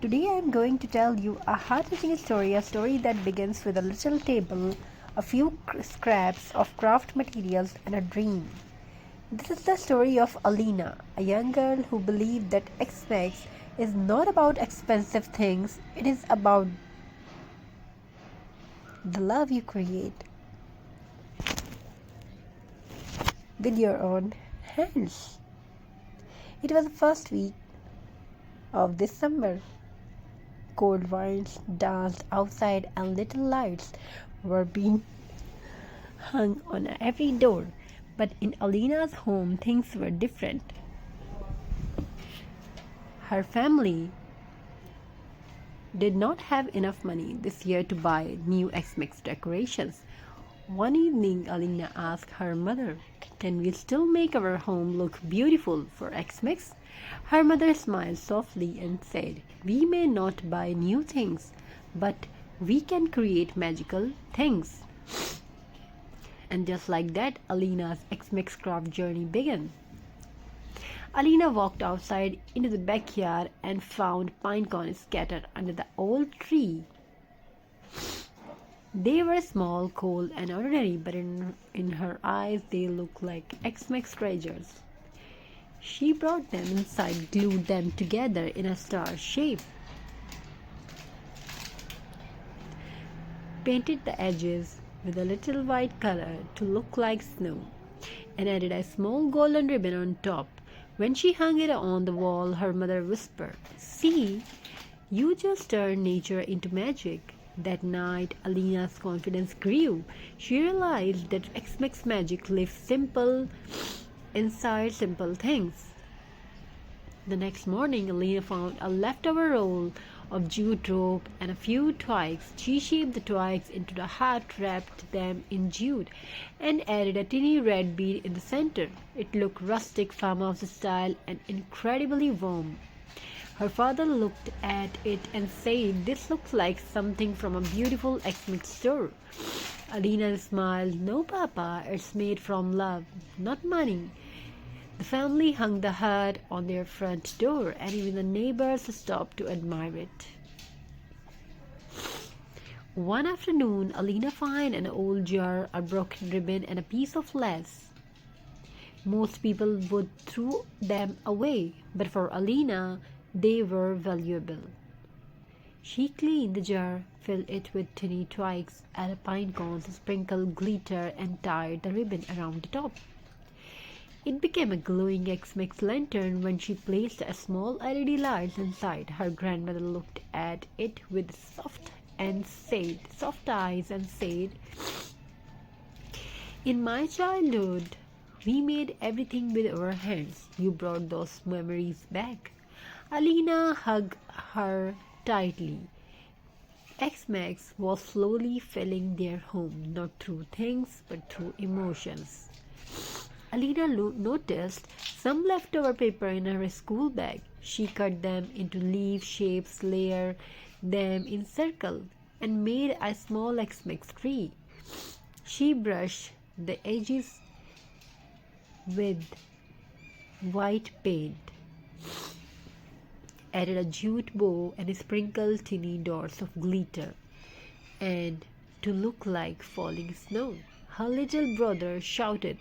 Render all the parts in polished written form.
Today I am going to tell you a heart-touching story, a story that begins with a little table, a few scraps of craft materials, and a dream. This is the story of Alina, a young girl who believed that Xmas is not about expensive things, it is about the love you create with your own hands. It was the first week of this summer. Cold winds danced outside and little lights were being hung on every door. But in Alina's home, things were different. Her family did not have enough money this year to buy new Xmas decorations. One evening, Alina asked her mother, "Can we still make our home look beautiful for Xmas?" Her mother smiled softly and said, "We may not buy new things, but we can create magical things." And just like that, Alina's Xmas craft journey began. Alina walked outside into the backyard and found pinecones scattered under the old tree. They were small, cold, and ordinary, but in her eyes they looked like Xmas treasures. She brought them inside, glued them together in a star shape, painted the edges with a little white color to look like snow, and added a small golden ribbon on top. When she hung it on the wall, her mother whispered, "See, you just turned nature into magic." That night, Alina's confidence grew. She realized that Xmas magic lives simple inside simple things. The next morning, Alina found a leftover roll of jute rope and a few twigs. She shaped the twigs into the hat, wrapped them in jute, and added a tiny red bead in the center. It looked rustic, farmhouse style, and incredibly warm. Her father looked at it and said, "This looks like something from a beautiful Xmas store." Alina smiled. "No, Papa, it's made from love, not money." The family hung the hat on their front door, and even the neighbors stopped to admire it. One afternoon, Alina found an old jar, a broken ribbon, and a piece of lace. Most people would throw them away, but for Alina, they were valuable. She cleaned the jar, filled it with tiny twigs, added pine cones, sprinkled glitter, and tied the ribbon around the top. It became a glowing Xmas lantern when she placed a small LED light inside. Her grandmother looked at it with soft eyes and said, "In my childhood, we made everything with our hands. You brought those memories back." Alina hugged her tightly. Xmas was slowly filling their home, not through things, but through emotions. Alina noticed some leftover paper in her school bag. She cut them into leaf shapes, layered them in circles, and made a small Xmas tree. She brushed the edges with white paint, added a jute bow, and sprinkled tiny dots of glitter, and to look like falling snow. Her little brother shouted,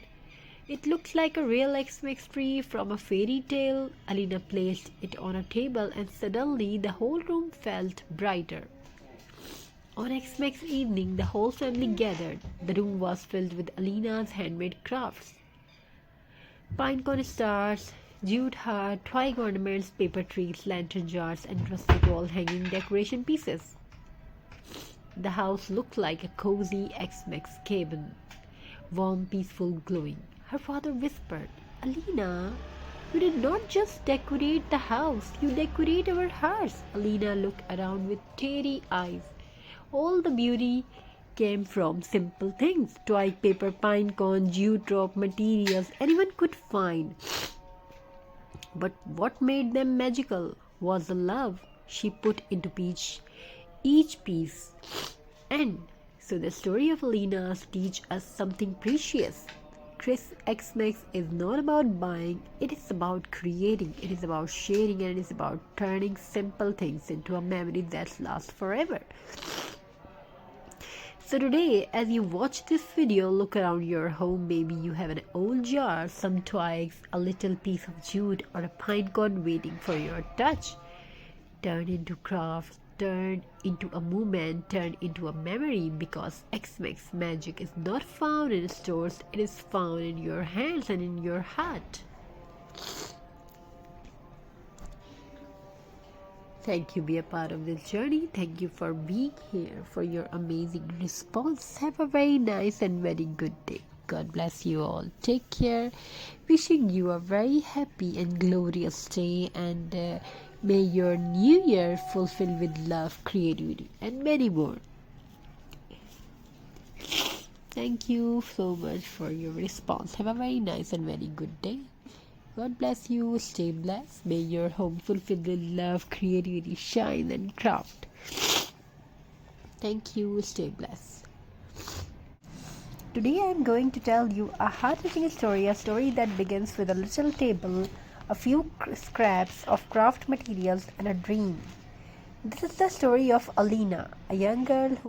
"It looks like a real Xmas tree from a fairy tale." Alina placed it on a table, and suddenly the whole room felt brighter. On Xmas evening, the whole family gathered. The room was filled with Alina's handmade crafts. Pinecone stars, jute heart, twig ornaments, paper trees, lantern jars, and rustic wall-hanging decoration pieces. The house looked like a cozy Xmas cabin, warm, peaceful, glowing. Her father whispered, "Alina, you did not just decorate the house, you decorate our hearts." Alina looked around with teary eyes. All the beauty came from simple things: twig, paper, pine cone, jute rope, materials anyone could find. But what made them magical was the love she put into each piece. And so the story of Alina teaches us something precious. Xmas is not about buying, it is about creating, it is about sharing, and it is about turning simple things into a memory that lasts forever. So today, as you watch this video, look around your home. Maybe you have an old jar, some twigs, a little piece of jute, or a pine cone waiting for your touch. Turn into crafts, turn into a movement, turn into a memory, because Xmas magic is not found in stores, it is found in your hands and in your heart. Thank you, be a part of this journey. Thank you for being here, for your amazing response. Have a very nice and very good day. God bless you all. Take care. Wishing you a very happy and glorious day, and may your new year fulfill with love, creativity, and many more. Thank you so much for your response. Have a very nice and very good day. God bless you. Stay blessed. May your home fulfill with love, creativity, shine, and craft. Thank you. Stay blessed. Today I am going to tell you a heart-touching story, a story that begins with a little table, a few scraps of craft materials, and a dream. This is the story of Alina, a young girl who